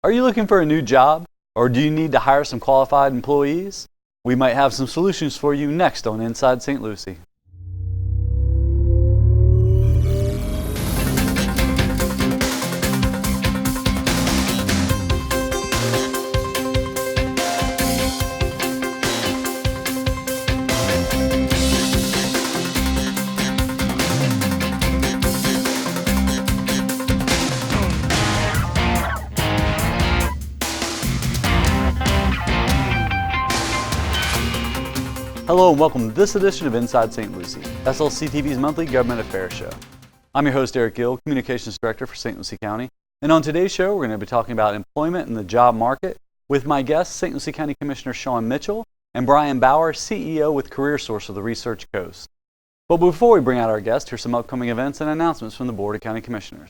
Are you looking for a new job? Or do you need to hire some qualified employees? We might have some solutions for you next on Inside St. Lucie. Hello and welcome to this edition of Inside St. Lucie, SLC TV's monthly government affairs show. I'm your host, Eric Gill, Communications Director for St. Lucie County. And on today's show, we're going to be talking about employment and the job market with my guests, St. Lucie County Commissioner Sean Mitchell and Brian Bauer, CEO with CareerSource of the Research Coast. But before we bring out our guests, here's some upcoming events and announcements from the Board of County Commissioners.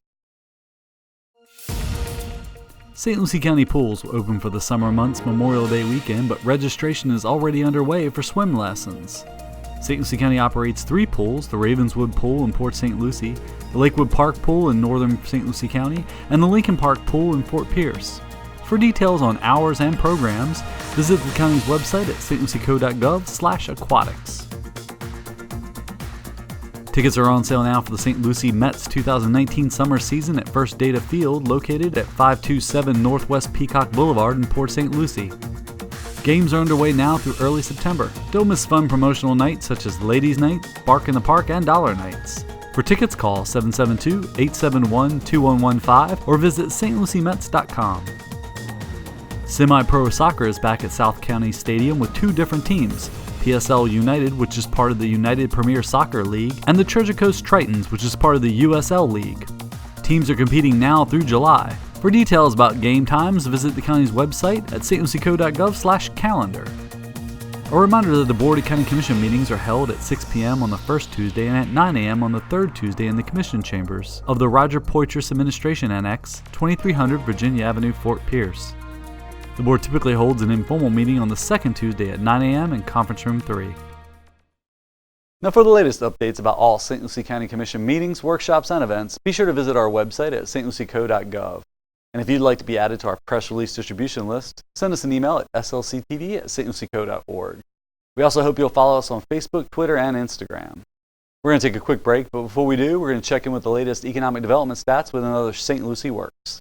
St. Lucie County pools will open for the summer months Memorial Day weekend, but registration is already underway for swim lessons. St. Lucie County operates 3 pools, the Ravenswood Pool in Port St. Lucie, the Lakewood Park Pool in northern St. Lucie County, and the Lincoln Park Pool in Fort Pierce. For details on hours and programs, visit the county's website at stlucieco.gov/aquatics. Tickets are on sale now for the St. Lucie Mets 2019 summer season at First Data Field, located at 527 Northwest Peacock Boulevard in Port St. Lucie. Games are underway now through early September. Don't miss fun promotional nights such as Ladies Night, Bark in the Park, and Dollar Nights. For tickets, call 772-871-2115 or visit stluciemets.com. Semi-Pro Soccer is back at South County Stadium with 2 different teams. PSL United, which is part of the United Premier Soccer League, and the Treasure Coast Tritons, which is part of the USL League. Teams are competing now through July. For details about game times, visit the county's website at stlucieco.gov/calendar. A reminder that the Board of County Commission meetings are held at 6 p.m. on the first Tuesday and at 9 a.m. on the third Tuesday in the Commission Chambers of the Roger Poitras Administration Annex, 2300 Virginia Avenue, Fort Pierce. The board typically holds an informal meeting on the second Tuesday at 9 a.m. in Conference Room 3. Now for the latest updates about all St. Lucie County Commission meetings, workshops, and events, be sure to visit our website at stlucieco.gov. And if you'd like to be added to our press release distribution list, send us an email at slctv@stlucieco.org. We also hope you'll follow us on Facebook, Twitter, and Instagram. We're going to take a quick break, but before we do, we're going to check in with the latest economic development stats with another St. Lucie Works.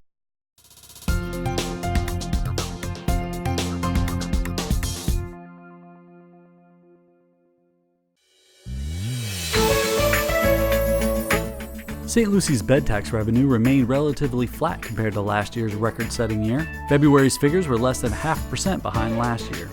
St. Lucie's bed tax revenue remained relatively flat compared to last year's record-setting year. February's figures were less than 0.5% behind last year.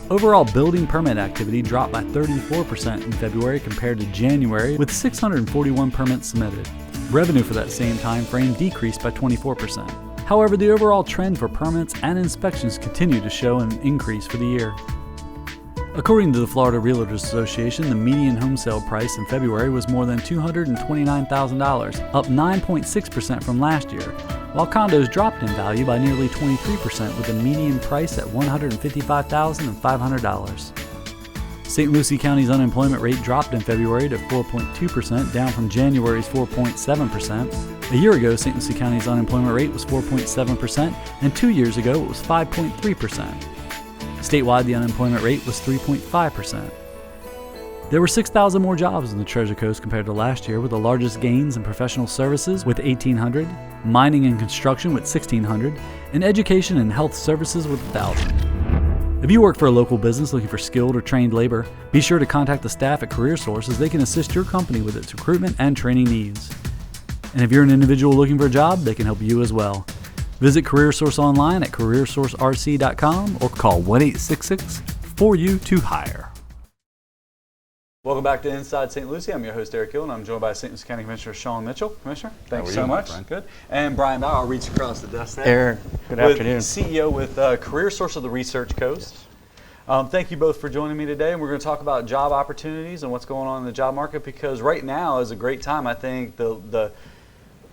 Overall building permit activity dropped by 34% in February compared to January, with 641 permits submitted. Revenue for that same time frame decreased by 24%. However, the overall trend for permits and inspections continued to show an increase for the year. According to the Florida Realtors Association, the median home sale price in February was more than $229,000, up 9.6% from last year, while condos dropped in value by nearly 23% with a median price at $155,500. St. Lucie County's unemployment rate dropped in February to 4.2%, down from January's 4.7%. A year ago, St. Lucie County's unemployment rate was 4.7%, and 2 years ago it was 5.3%. Statewide, the unemployment rate was 3.5%. There were 6,000 more jobs in the Treasure Coast compared to last year, with the largest gains in professional services with 1,800, mining and construction with 1,600, and education and health services with 1,000. If you work for a local business looking for skilled or trained labor, be sure to contact the staff at CareerSource as they can assist your company with its recruitment and training needs. And if you're an individual looking for a job, they can help you as well. Visit CareerSource online at careersourcerc.com or call 1-866-4U2-HIRE. Welcome back to Inside St. Lucie. I'm your host, Eric Gill, and I'm joined by St. Lucie County Commissioner Sean Mitchell. Commissioner, thanks so much. Good. And Brian Bauer, I'll reach across the desk there. Eric, good afternoon. CEO with CareerSource of the Research Coast. Yes. Thank you both for joining me today. And we're going to talk about job opportunities and what's going on in the job market, because right now is a great time. I think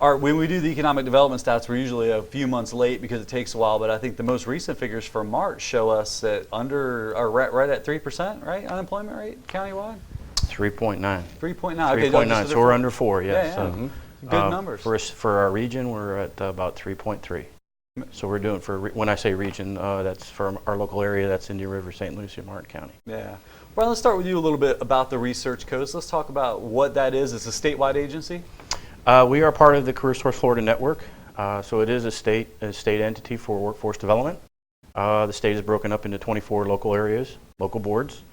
when we do the economic development stats, we're usually a few months late because it takes a while, but I think the most recent figures for March show us that right at 3%, right? Unemployment rate countywide? 3.9. 3.9. Okay, 3.9. So we're under 4, yes. Yeah. So, good numbers. For our region, we're at about 3.3. So we're doing when I say region, that's for our local area. That's Indian River, St. Lucie, and Martin County. Yeah. Brian, let's start with you a little bit about the Research Coast. Let's talk about what that is. It's a statewide agency? We are part of the CareerSource Florida Network. So it is a state entity for workforce development. The state is broken up into 24 local areas, local boards.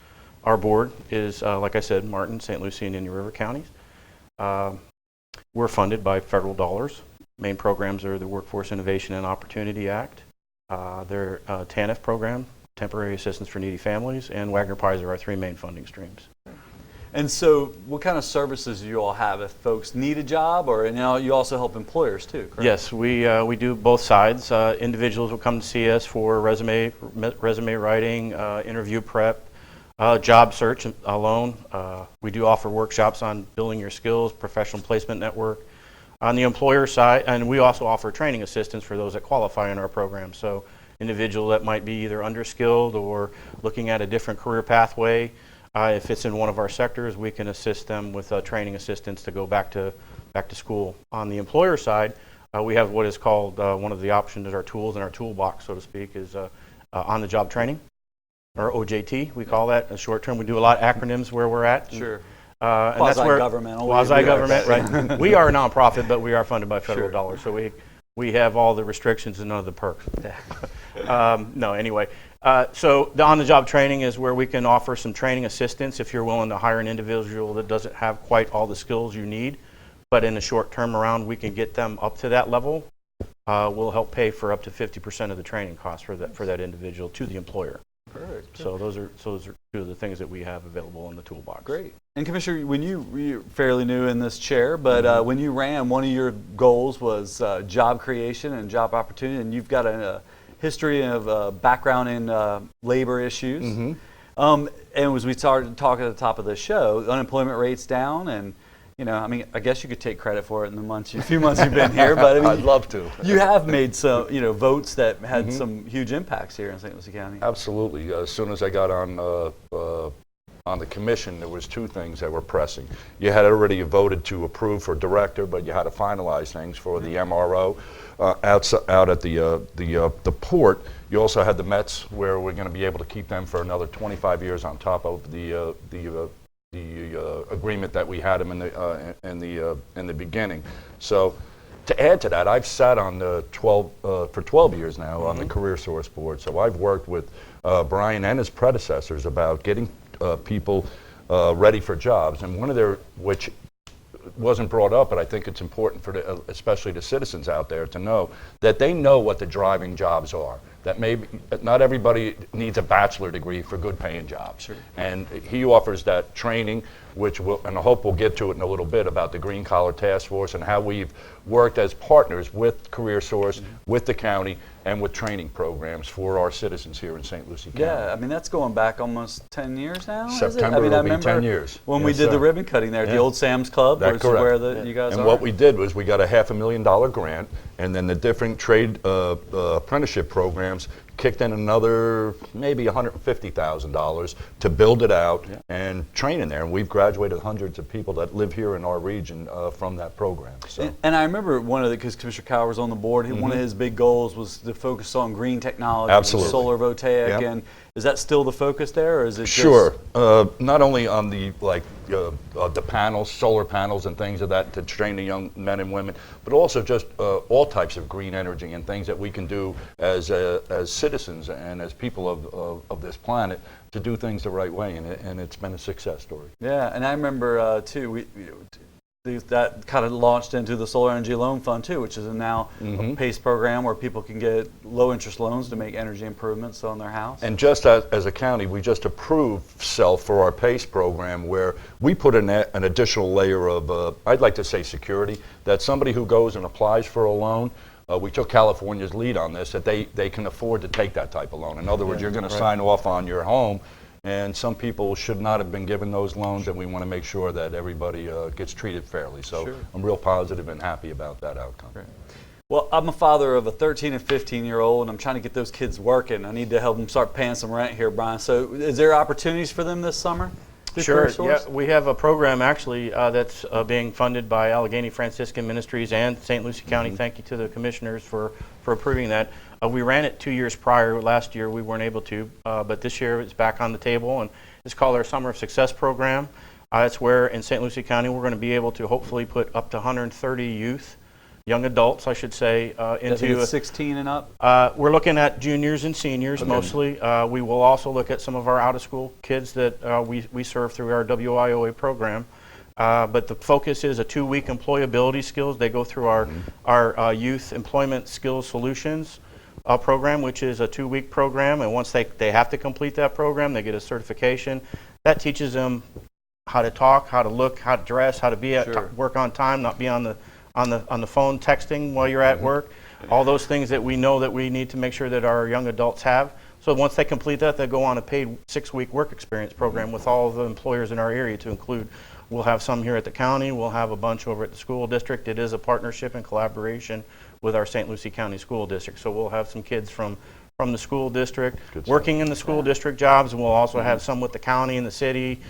Our board is, like I said, Martin, St. Lucie, and Indian River counties. We're funded by federal dollars. Main programs are the Workforce Innovation and Opportunity Act, their TANF program, Temporary Assistance for Needy Families, and Wagner Pies are our three main funding streams. And so what kind of services do you all have if folks need a job, or now you also help employers too, correct? Yes, we do both sides. Individuals will come to see us for resume writing, interview prep, job search alone. We do offer workshops on building your skills, professional placement network. On the employer side, and we also offer training assistance for those that qualify in our program. So individual that might be either underskilled or looking at a different career pathway, if it's in one of our sectors, we can assist them with training assistance to go back to school. On the employer side, we have what is called one of the options, our tools in our toolbox, so to speak, is on-the-job training, or OJT, we call that. Short term, we do a lot of acronyms where we're at. Sure. And that's where quasi-government, right? We are a nonprofit, but we are funded by federal dollars, so we have all the restrictions and none of the perks. No, anyway. So the on-the-job training is where we can offer some training assistance if you're willing to hire an individual that doesn't have quite all the skills you need, but in a short term around, we can get them up to that level. We'll help pay for up to 50% of the training costs for that individual to the employer. Perfect. So those are two of the things that we have available in the toolbox. Great. And Commissioner, when you're fairly new in this chair, but when you ran, one of your goals was job creation and job opportunity, and you've got a history of background in labor issues. And as we started talking at the top of the show, unemployment rate's down, and I guess you could take credit for it in the few months you've been here, but I'd love to. You have made some, votes that had some huge impacts here in St. Lucie County. Absolutely. As soon as I got on the commission, there was two things that were pressing. You had already voted to approve for director, but you had to finalize things for the MRO out at the port. You also had the Mets, where we're going to be able to keep them for another 25 years on top of the agreement that we had them in the beginning. So to add to that, I've sat on the 12 years now on the CareerSource board. So I've worked with Brian and his predecessors about getting people ready for jobs, and one of their, which wasn't brought up, but I think it's important for especially the citizens out there to know that they know what the driving jobs are. That maybe not everybody needs a bachelor degree for good paying jobs. Sure. And he offers that training, which and I hope we'll get to it in a little bit about the Green Collar Task Force and how we've worked as partners with CareerSource, with the county, and with training programs for our citizens here in St. Lucie County. Yeah, that's going back almost 10 years now, September is it? will be 10 years. When we did the ribbon cutting there at the old Sam's Club, That's correct. where you guys and are. what we did was we got a $500,000 grant, and then the different trade apprenticeship programs kicked in another maybe $150,000 to build it out and train in there. And we've graduated hundreds of people that live here in our region from that program. So. And I remember because Commissioner Cowher was on the board, one of his big goals was to focus on green technology, Absolutely. Solar voltaic, and is that still the focus there, or is it Sure. Not only on the panels, solar panels and things of that to train the young men and women, but also just all types of green energy and things that we can do as citizens and as people of this planet to do things the right way, and it's been a success story. Yeah, and I remember too, that kind of launched into the Solar Energy Loan Fund too, which is now a PACE program where people can get low interest loans to make energy improvements on their house. And just as a county, we just approved SELF for our PACE program, where we put an additional layer of, I'd like to say security, that somebody who goes and applies for a loan, we took California's lead on this, that they can afford to take that type of loan. In other words, you're going to sign off on your home, and some people should not have been given those loans, and we want to make sure that everybody gets treated fairly. So I'm real positive and happy about that outcome. Great. Well, I'm a father of a 13 and 15-year-old, and I'm trying to get those kids working. I need to help them start paying some rent here, Brian. So is there opportunities for them this summer? through Sure. Career Source? Yeah, we have a program actually that's being funded by Allegheny Franciscan Ministries and St. Lucie County. Thank you to the commissioners for approving that. We ran it 2 years prior. Last year we weren't able to, but this year it's back on the table, and it's called our Summer of Success program. It's where in St. Lucie County we're going to be able to hopefully put up to 130 youth, young adults, I should say, into 16 and up? we're looking at juniors and seniors mostly. We will also look at some of our out-of-school kids that we serve through our WIOA program. But the focus is a 2-week employability skills. They go through our Youth Employment Skills Solutions program, which is a 2-week program. And once they have to complete that program, they get a certification. That teaches them how to talk, how to look, how to dress, how to be at work on time, not be on the phone texting while you're at work. All those things that we know that we need to make sure that our young adults have. So once they complete that, they go on a paid 6-week work experience program with all of the employers in our area to include. We'll have some here at the county. We'll have a bunch over at the school district. It is a partnership and collaboration with our St. Lucie County School District. So we'll have some kids from the school district working in the school district jobs, and we'll also have some with the county and the city.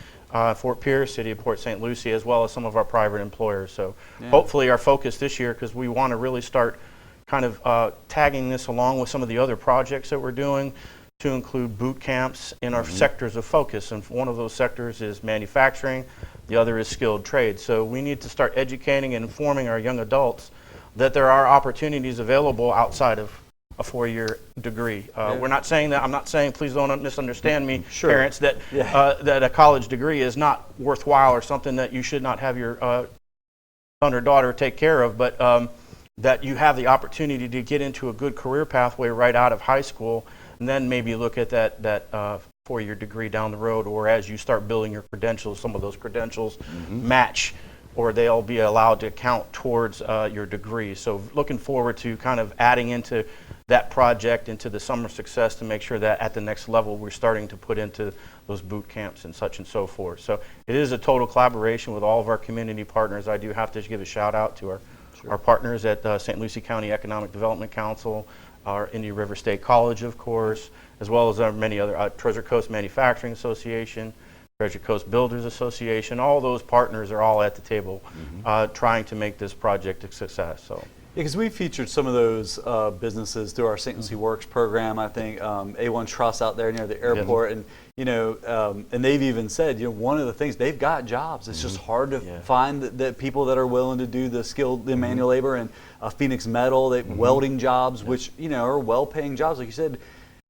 Fort Pierce, City of Port St. Lucie, as well as some of our private employers. So hopefully our focus this year, because we want to really start kind of tagging this along with some of the other projects that we're doing, to include boot camps in our sectors of focus. And one of those sectors is manufacturing, the other is skilled trade. So we need to start educating and informing our young adults that there are opportunities available outside of a 4-year degree. We're not saying that, I'm not saying, please don't misunderstand me, parents, that that a college degree is not worthwhile or something that you should not have your son or daughter take care of, but that you have the opportunity to get into a good career pathway right out of high school, and then maybe look at that 4-year degree down the road, or as you start building your credentials, some of those credentials match, or they'll be allowed to count towards your degree. So looking forward to kind of adding into that project, into the Summer of Success, to make sure that at the next level we're starting to put into those boot camps and such and so forth. So it is a total collaboration with all of our community partners. I do have to give a shout out to our partners at St. Lucie County Economic Development Council, our Indian River State College, of course, as well as our many other, Treasure Coast Manufacturing Association, Treasure Coast Builders Association. All those partners are all at the table trying to make this project a success. So. Because we featured some of those businesses through our St. Lucie Works program. I think A1 Trust out there near the airport, and and they've even said, one of the things, they've got jobs. It's just hard to find the people that are willing to do the skilled, the manual labor, and Phoenix Metal, welding jobs, which are well-paying jobs, like you said.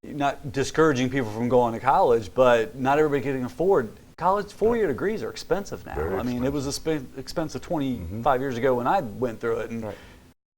Not discouraging people from going to college, but not everybody can afford college. 4-year degrees are expensive now. I mean, it was expensive 25 years ago when I went through it, and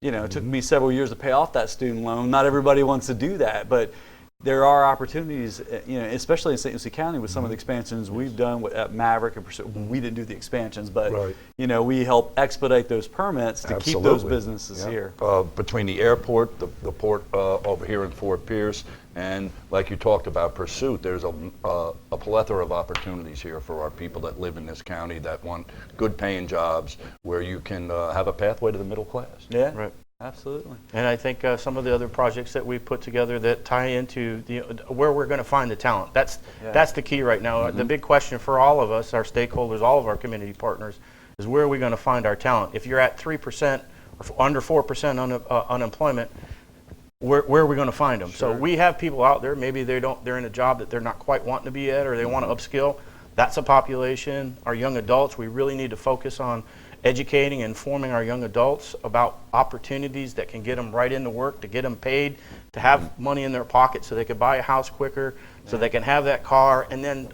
it took me several years to pay off that student loan. Not everybody wants to do that, but there are opportunities, especially in St. Lucie County with some of the expansions we've done at Maverick and Pursuit. We didn't do the expansions, but we help expedite those permits to keep those businesses here. Between the airport, the port over here in Fort Pierce, and like you talked about Pursuit, there's a plethora of opportunities here for our people that live in this county that want good paying jobs where you can have a pathway to the middle class. Yeah. Right. Absolutely. And I think some of the other projects that we put together that tie into where we're going to find the talent. That's the key right now. The big question for all of us, our stakeholders, all of our community partners, is where are we going to find our talent? If you're at 3% or under 4% unemployment, where are we going to find them? So we have people out there, maybe they're in a job that they're not quite wanting to be at, or they want to upskill. That's a population. Our young adults, we really need to focus on educating and informing our young adults about opportunities that can get them right into work, to get them paid, to have money in their pocket so they can buy a house quicker, so they can have that car, and then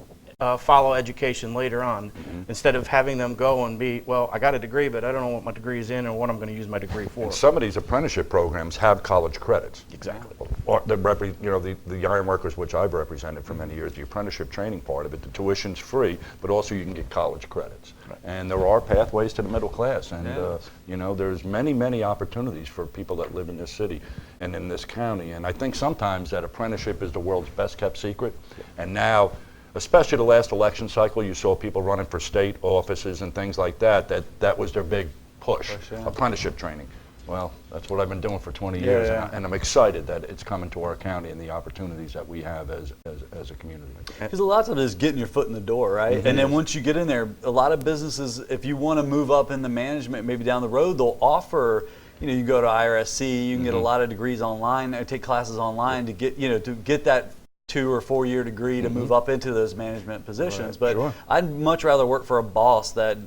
follow education later on, instead of having them go and be, well, I got a degree, but I don't know what my degree is in or what I'm going to use my degree for. And some of these apprenticeship programs have college credits. Exactly. Or the iron workers, which I've represented for many years, the apprenticeship training part of it, the tuition's free, but also you can get college credits. Right. And there are pathways to the middle class, and there's many opportunities for people that live in this city and in this county. And I think sometimes that apprenticeship is the world's best kept secret. And now, especially the last election cycle, you saw people running for state offices and things like that. That was their big push, apprenticeship training. Well, that's what I've been doing for 20 Yeah, years, yeah. and I'm excited that it's coming to our county and the opportunities that we have as a community. Because a lot of it is getting your foot in the door, right? And then once you get in there, a lot of businesses, if you want to move up in the management, maybe down the road, they'll offer, you go to IRSC, you can get a lot of degrees online, or take classes online to get that 2 or 4 year degree to move up into those management positions. But Sure. I'd much rather work for a boss that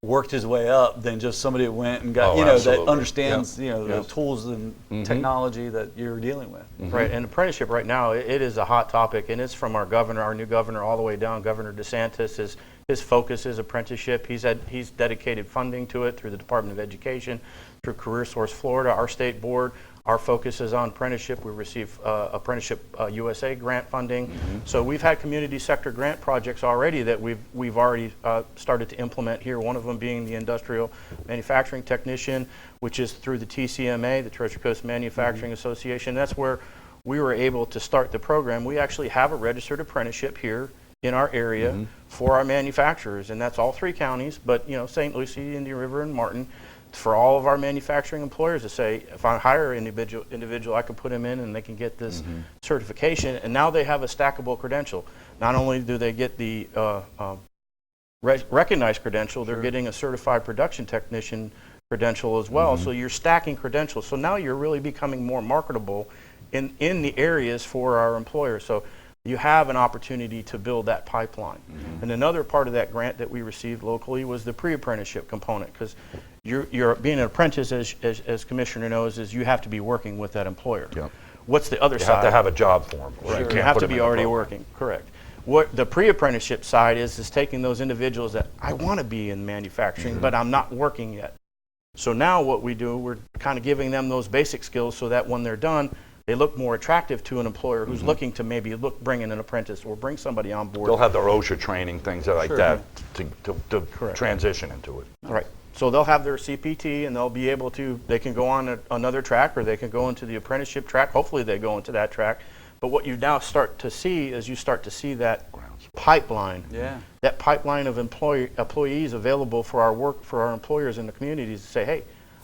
worked his way up than just somebody that went and got, Oh, that absolutely. understands, Yep. the tools and technology that you're dealing with. Right, and apprenticeship right now, it is a hot topic, and it's from our governor, our new governor, all the way down. Governor DeSantis, his focus is apprenticeship. He's dedicated funding to it through the Department of Education, through CareerSource Florida, our state board. Our focus is on apprenticeship. We receive Apprenticeship USA grant funding. So we've had community sector grant projects already that we've already started to implement here. One of them being the Industrial Manufacturing Technician, which is through the TCMA, the Treasure Coast Manufacturing Association. That's where we were able to start the program. We actually have a registered apprenticeship here in our area for our manufacturers, and that's all 3 counties, but St. Lucie, Indian River, and Martin. For all of our manufacturing employers to say, if I hire an individual, I can put him in and they can get this certification. And now they have a stackable credential. Not only do they get the recognized credential, they're getting a certified production technician credential as well. So you're stacking credentials. So now you're really becoming more marketable in the areas for our employers. So you have an opportunity to build that pipeline. And another part of that grant that we received locally was the pre-apprenticeship component, because you're being an apprentice, as Commissioner knows, is you have to be working with that employer. Yep. What's the other You side? have to have a job for them. You have to be already working, correct. What the pre-apprenticeship side is taking those individuals that I want to be in manufacturing, but I'm not working yet. So now what we do, we're kind of giving them those basic skills so that when they're done, they look more attractive to an employer who's looking to maybe bring in an apprentice or bring somebody on board. They'll have their OSHA training, things like that, to transition into it. Right. So they'll have their CPT and they'll be able to, they can go on another track or they can go into the apprenticeship track. Hopefully they go into that track. But what you now start to see is you start to see that pipeline. Yeah. That pipeline of employees available for our employers in the communities to say, hey,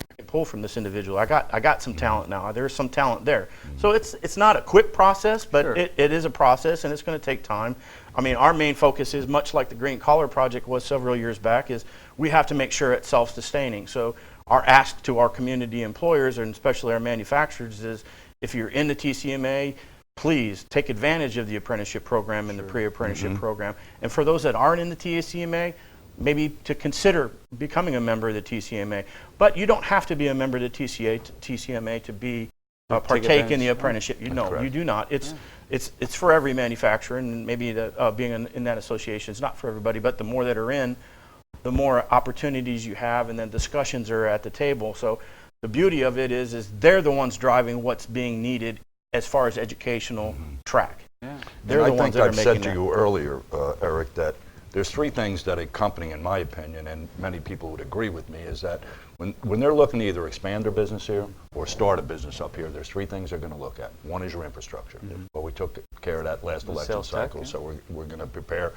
I can pull from this individual. I got some talent now. There's some talent there. So it's not a quick process, but it is a process and it's going to take time. I mean, our main focus is much like the Green Collar Project was several years back, is we have to make sure it's self-sustaining. So our ask to our community employers, and especially our manufacturers, is if you're in the TCMA, please take advantage of the apprenticeship program and the pre-apprenticeship program. And for those that aren't in the TCMA, maybe to consider becoming a member of the TCMA. But you don't have to be a member of the TCMA to be partake in the apprenticeship. You do not. It's for every manufacturer, and maybe being in that association is not for everybody. But the more that are in, the more opportunities you have, and then discussions are at the table. So the beauty of it is they're the ones driving what's being needed as far as educational track. Yeah. They're the ones that are I've making said to that. you earlier, Eric, that there's 3 things that a company, in my opinion, and many people would agree with me, is that when they're looking to either expand their business here or start a business up here, there's 3 things they're going to look at. One is your infrastructure. Well, we took care of that last election sales tax, cycle, so we're going to prepare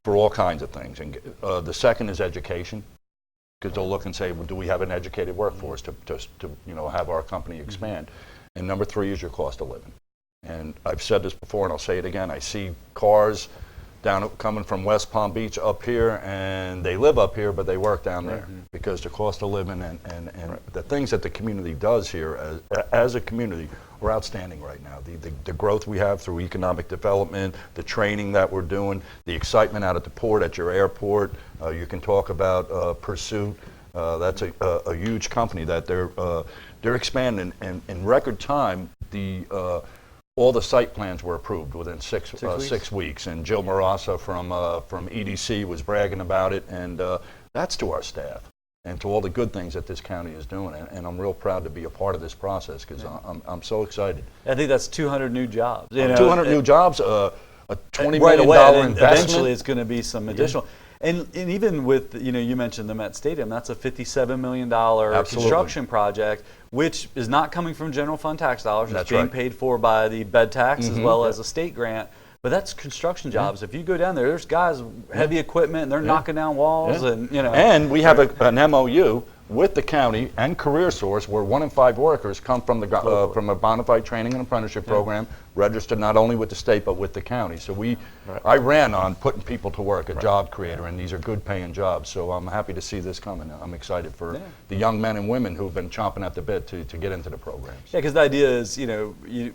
for all kinds of things. And the second is education, because they'll look and say, well, do we have an educated workforce to have our company expand? And number 3 is your cost of living. And I've said this before, and I'll say it again. I see cars coming from West Palm Beach up here, and they live up here, but they work down there because the cost of living and the things that the community does here as a community are outstanding right now. The growth we have through economic development, the training that we're doing, the excitement out at the port, at your airport. You can talk about Pursuit. That's a huge company that they're expanding, and in record time, all the site plans were approved within 6 weeks, and Jill Marassa from EDC was bragging about it, and that's to our staff and to all the good things that this county is doing, and I'm real proud to be a part of this process because I'm so excited. I think that's 200 new jobs. 200 new jobs, a $20 right million away, and investment. eventually it's going to be some additional. And even with, you mentioned the Met Stadium, that's a $57 million construction project, which is not coming from general fund tax dollars. It's being paid for by the bed tax as well as a state grant. But that's construction jobs. If you go down there, there's guys, heavy equipment, and they're knocking down walls. And we have an MOU with the county and CareerSource, where 1 in 5 workers come from from a bona fide training and apprenticeship program, registered not only with the state but with the county. So I ran on putting people to work, a job creator, and these are good paying jobs. So I'm happy to see this coming. I'm excited for the young men and women who've been chomping at the bit to get into the programs. Yeah, because the idea is, you know, you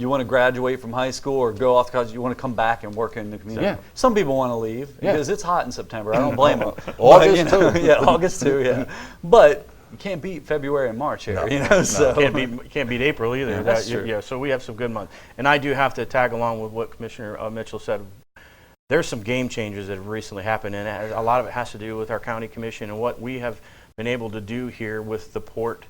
want to graduate from high school or go off to college, you want to come back and work in the community. Yeah. Some people want to leave because it's hot in September. I don't blame them. August too. Yeah, August too. Yeah, but you can't beat February and March here. You know, so Can't beat April either. That's true. Yeah, so we have some good months. And I do have to tag along with what Commissioner Mitchell said. There's some game changers that have recently happened, and a lot of it has to do with our county commission and what we have been able to do here with the port,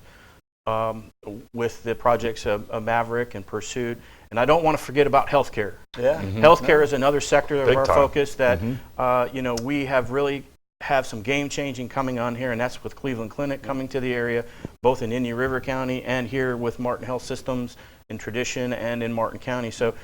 with the projects of Maverick and Pursuit. And I don't want to forget about healthcare. Yeah. Healthcare is another sector of Big our time. focus that, you know, we have really have some game changing coming on here, and that's with Cleveland Clinic coming to the area, both in Indian River County and here with Martin Health Systems in Tradition and in Martin County. So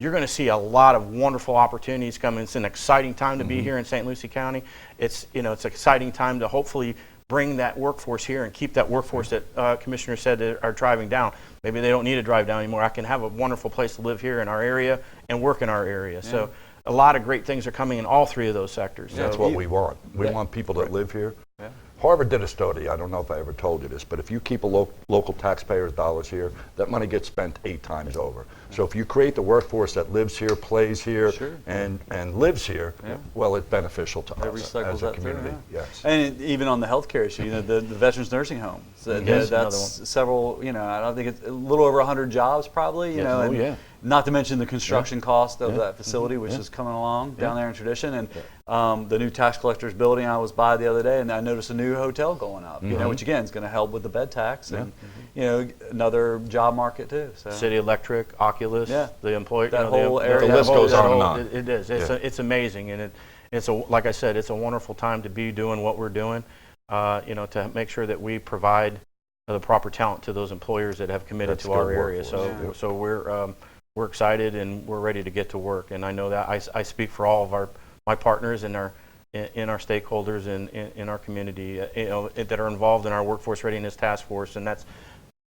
you're going to see a lot of wonderful opportunities coming. It's an exciting time to be here in St. Lucie County. It's, you know, it's an exciting time to hopefully bring that workforce here and keep that workforce that Commissioner said that are driving down. Maybe they don't need to drive down anymore. I can have a wonderful place to live here in our area and work in our area. Yeah. So a lot of great things are coming in all three of those sectors. That's so, what we want. We want people that live here. Yeah. Harvard did a study, I don't know if I ever told you this, but if you keep a local taxpayers' dollars here, that money gets spent 8 times over. So if you create the workforce that lives here, plays here, and lives here, well, it's beneficial to us as a community. Yes. And even on the healthcare issue, you know, the Veterans Nursing Home. So that's several, you know, I don't think it's a little over 100 jobs probably, you know, and not to mention the construction cost of that facility, which is coming along down there in Tradition. And the new tax collector's building I was by the other day, and I noticed a new hotel going up, you know, which again is going to help with the bed tax and, you know, another job market too. So. City Electric, Oculus, the employer, that whole area. The list goes on and on. It is. It's amazing, and it's like I said, it's a wonderful time to be doing what we're doing. You know, to make sure that we provide the proper talent to those employers that have committed to our area. So we're excited and we're ready to get to work. And I know that I speak for all of my partners and our stakeholders in our community, you know, that are involved in our Workforce Readiness Task Force, and that's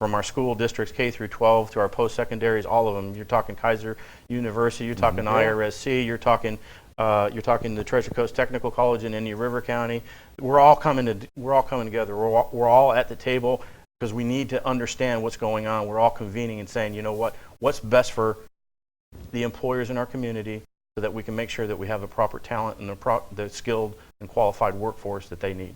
from our school districts K through 12 to our post-secondaries, all of them. You're talking Kaiser University, you're talking IRSC, you're talking the Treasure Coast Technical College in Indian River County. We're all coming together. We're all at the table because we need to understand what's going on. We're all convening and saying, you know what's best for the employers in our community, so that we can make sure that we have the proper talent and the skilled and qualified workforce that they need.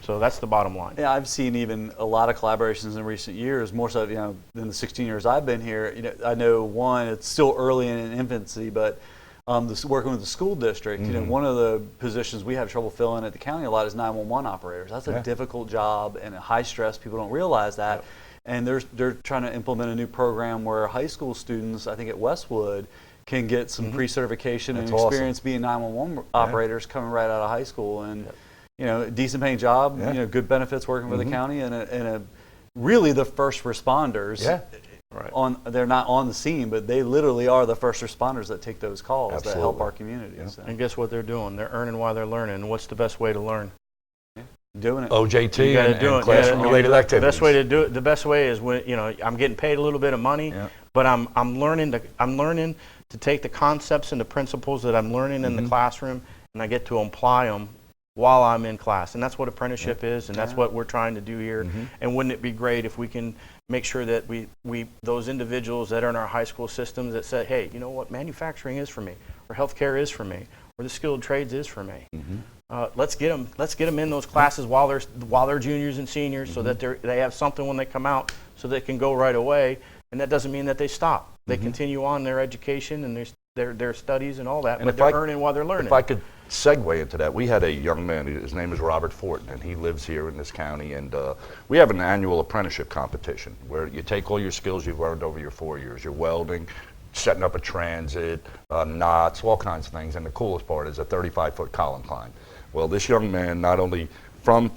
So that's the bottom line. Yeah, I've seen even a lot of collaborations in recent years, more so, you know, than the 16 years I've been here. You know, I know it's still early in infancy, but working with the school district, you know, one of the positions we have trouble filling at the county a lot is 911 operators. That's a difficult job and a high stress. People don't realize that. And they're trying to implement a new program where high school students, I think at Westwood, can get some pre-certification and experience being 911 operators coming right out of high school, and you know, decent paying job, you know, good benefits working for the county, and a really the first responders. They're not on the scene, but they literally are the first responders that take those calls that help our community. So. And guess what they're doing? They're earning while they're learning. What's the best way to learn? Doing it. OJT and classroom-related activities. The best way to do it. The best way is when, you know, I'm getting paid a little bit of money, but I'm learning to take the concepts and the principles that I'm learning in the classroom, and I get to apply them while I'm in class. And that's what apprenticeship is, and that's what we're trying to do here. And wouldn't it be great if we can make sure that we those individuals that are in our high school systems that say, hey, you know what, manufacturing is for me, or healthcare is for me, or the skilled trades is for me. Let's get them in those classes while they're juniors and seniors, so that they have something when they come out, so they can go right away. And that doesn't mean that they stop. They continue on their education and their studies and all that, but they're earning while they're learning. If I could segue into that, we had a young man, his name is Robert Fortin, and he lives here in this county, and we have an annual apprenticeship competition where you take all your skills you've learned over your 4 years, your welding, setting up a transit, knots, all kinds of things, and the coolest part is a 35-foot column climb. Well, this young man, not only from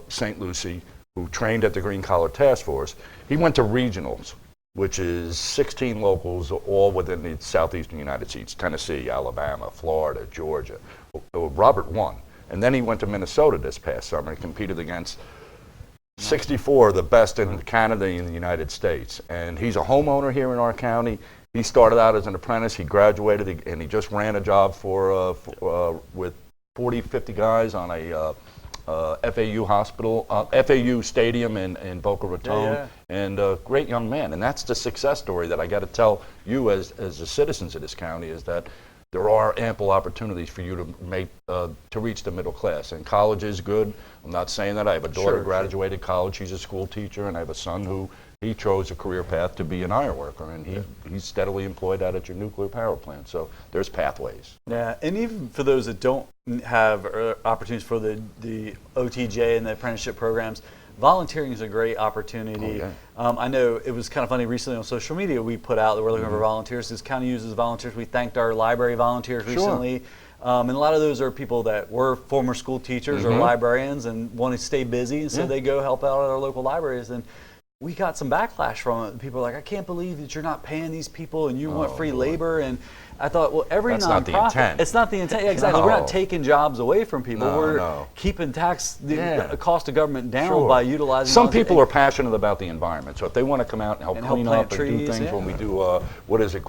St. Lucie, who trained at the Green Collar Task Force, he went to regionals, which is 16 locals, all within the southeastern United States, Tennessee, Alabama, Florida, Georgia. Robert won. And then he went to Minnesota this past summer and competed against 64, the best in Canada and the United States. And he's a homeowner here in our county. He started out as an apprentice. He graduated, and he just ran a job with 40, 50 guys on a FAU hospital, FAU stadium in Boca Raton, and a great young man. And that's the success story that I got to tell you as the citizens of this county, is that there are ample opportunities for you to reach the middle class. And college is good. I'm not saying that. I have a daughter who graduated college. She's a school teacher, and I have a son who he chose a career path to be an iron worker, and he's steadily employed out at your nuclear power plant. So there's pathways. Yeah, and even for those that don't have opportunities for the OTJ and the apprenticeship programs, volunteering is a great opportunity. I know it was kind of funny recently on social media, we put out that we're looking for volunteers. This county uses volunteers. We thanked our library volunteers recently. And a lot of those are people that were former school teachers or librarians and want to stay busy, and so they go help out at our local libraries. And we got some backlash from it. People are like, I can't believe that you're not paying these people and you want free labor. And I thought, well, every That's nonprofit, not the intent. It's not the intent. Exactly. We're not taking jobs away from people. We're keeping the cost of government down by utilizing. Some people are passionate about the environment, so if they want to come out and help clean up and do things when we do,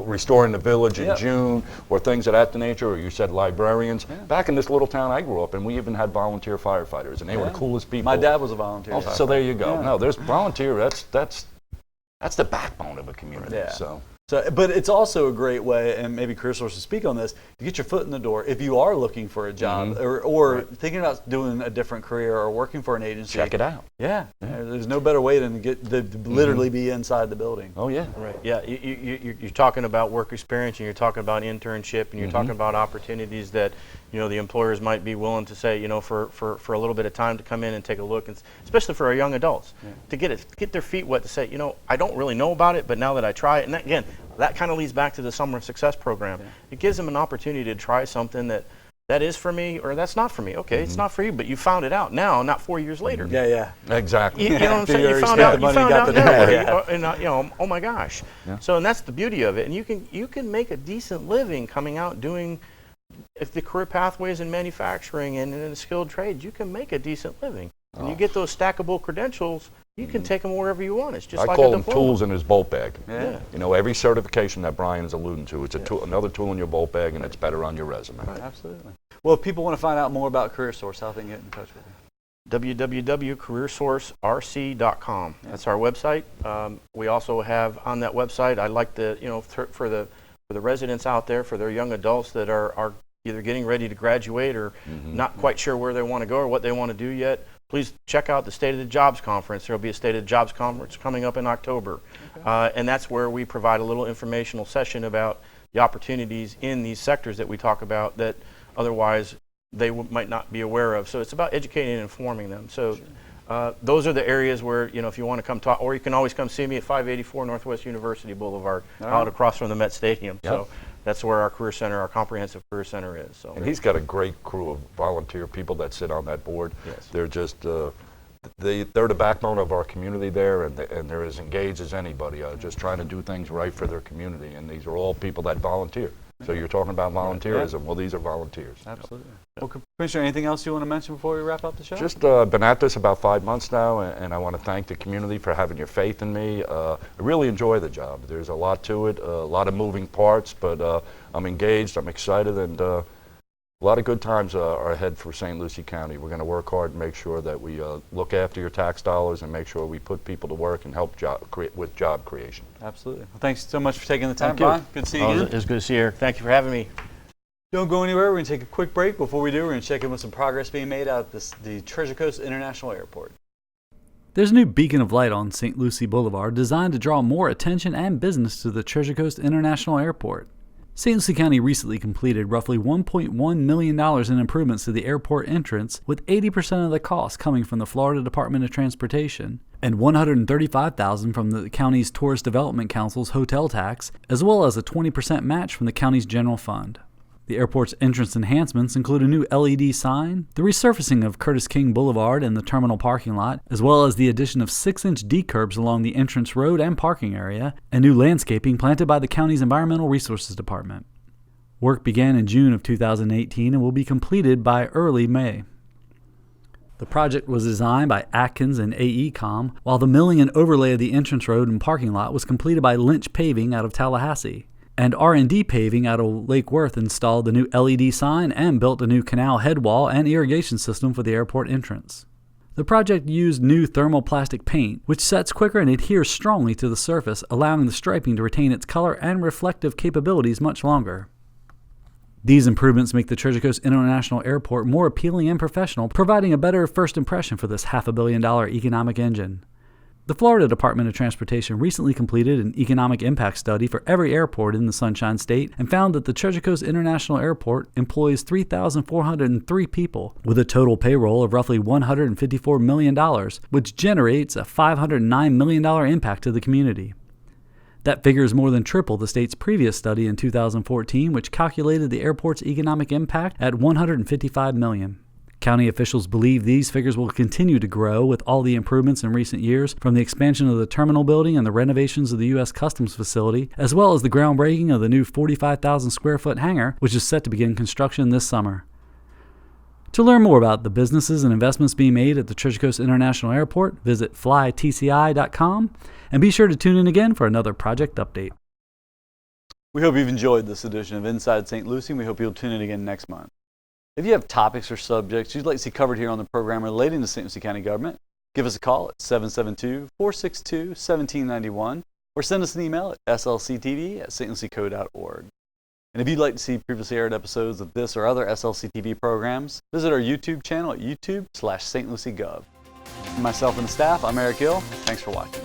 Restoring the Village in June, or things of that nature, or you said librarians. Back in this little town I grew up in, we even had volunteer firefighters, and they were the coolest people. My dad was a volunteer. So there you go. No, there's volunteer. That's the backbone of a community. So, but it's also a great way, and maybe Career Source will speak on this, to get your foot in the door if you are looking for a job or thinking about doing a different career or working for an agency. Check it out. There's no better way than to literally be inside the building. Right. You're talking about work experience, and you're talking about internship, and you're talking about opportunities that the employers might be willing to say for a little bit of time to come in and take a look, and especially for our young adults to get their feet wet, to say I don't really know about it, but now that I try it, and that, again, that kind of leads back to the Summer of Success program. It gives them an opportunity to try something that is for me, or that's not for me. Okay, it's not for you, but you found it out now, not 4 years later. Exactly. You know what I'm saying? You found out now, and oh my gosh. So, and that's the beauty of it. And you can make a decent living coming out doing, if the career pathways in manufacturing and in the skilled trades, you can make a decent living. And you get those stackable credentials, you can take them wherever you want. It's just I like call a them diploma. tools in his bolt bag. Every certification that Brian is alluding to, it's a tool, another tool in your bolt bag, and it's better on your resume. Absolutely. Well, if people want to find out more about Career Source, how they can get in touch with you? www.careersourcerc.com. That's our website. We also have on that website, I'd like to, for the residents out there, for their young adults that are either getting ready to graduate or not quite sure where they want to go or what they want to do yet, please check out the State of the Jobs Conference. There will be a State of the Jobs Conference coming up in October. And that's where we provide a little informational session about the opportunities in these sectors that we talk about that otherwise they might not be aware of. So it's about educating and informing them. So those are the areas where, if you want to come talk, or you can always come see me at 584 Northwest University Boulevard, out across from the Met Stadium. So that's where our career center, our comprehensive career center is. So. And he's got a great crew of volunteer people that sit on that board. They're just, they're the backbone of our community there, and they're as engaged as anybody, just trying to do things right for their community. And these are all people that volunteer. So you're talking about volunteerism. Well, these are volunteers. Absolutely. Well, Commissioner, anything else you want to mention before we wrap up the show? Just been at this about 5 months now, and I want to thank the community for having your faith in me. I really enjoy the job. There's a lot to it, a lot of moving parts, but I'm engaged, I'm excited, and a lot of good times are ahead for St. Lucie County. We're going to work hard and make sure that we look after your tax dollars and make sure we put people to work and help with job creation. Absolutely. Well, thanks so much for taking the time, Brian. Good to see you again. It's good to see you here. Thank you for having me. Don't go anywhere. We're going to take a quick break. Before we do, we're going to check in with some progress being made out at the Treasure Coast International Airport. There's a new beacon of light on St. Lucie Boulevard designed to draw more attention and business to the Treasure Coast International Airport. St. Lucie County recently completed roughly $1.1 million in improvements to the airport entrance, with 80% of the cost coming from the Florida Department of Transportation and $135,000 from the county's Tourist Development Council's hotel tax, as well as a 20% match from the county's general fund. The airport's entrance enhancements include a new LED sign, the resurfacing of Curtis King Boulevard and the terminal parking lot, as well as the addition of 6-inch D-curbs along the entrance road and parking area, and new landscaping planted by the county's Environmental Resources Department. Work began in June of 2018 and will be completed by early May. The project was designed by Atkins and AECom, while the milling and overlay of the entrance road and parking lot was completed by Lynch Paving out of Tallahassee. And R&D Paving out of Lake Worth installed the new LED sign and built a new canal head wall and irrigation system for the airport entrance. The project used new thermoplastic paint, which sets quicker and adheres strongly to the surface, allowing the striping to retain its color and reflective capabilities much longer. These improvements make the Treasure Coast International Airport more appealing and professional, providing a better first impression for this $500 million economic engine. The Florida Department of Transportation recently completed an economic impact study for every airport in the Sunshine State and found that the Treasure Coast International Airport employs 3,403 people, with a total payroll of roughly $154 million, which generates a $509 million impact to the community. That figure is more than triple the state's previous study in 2014, which calculated the airport's economic impact at $155 million. County officials believe these figures will continue to grow with all the improvements in recent years, from the expansion of the terminal building and the renovations of the U.S. Customs facility, as well as the groundbreaking of the new 45,000 square foot hangar, which is set to begin construction this summer. To learn more about the businesses and investments being made at the Treasure Coast International Airport, visit flytci.com and be sure to tune in again for another project update. We hope you've enjoyed this edition of Inside St. Lucie, and we hope you'll tune in again next month. If you have topics or subjects you'd like to see covered here on the program relating to St. Lucie County government, give us a call at 772-462-1791 or send us an email at slctv@stlucieco.org. And if you'd like to see previously aired episodes of this or other SLC TV programs, visit our YouTube channel at youtube.com/stluciegov. Myself and the staff, I'm Eric Hill. Thanks for watching.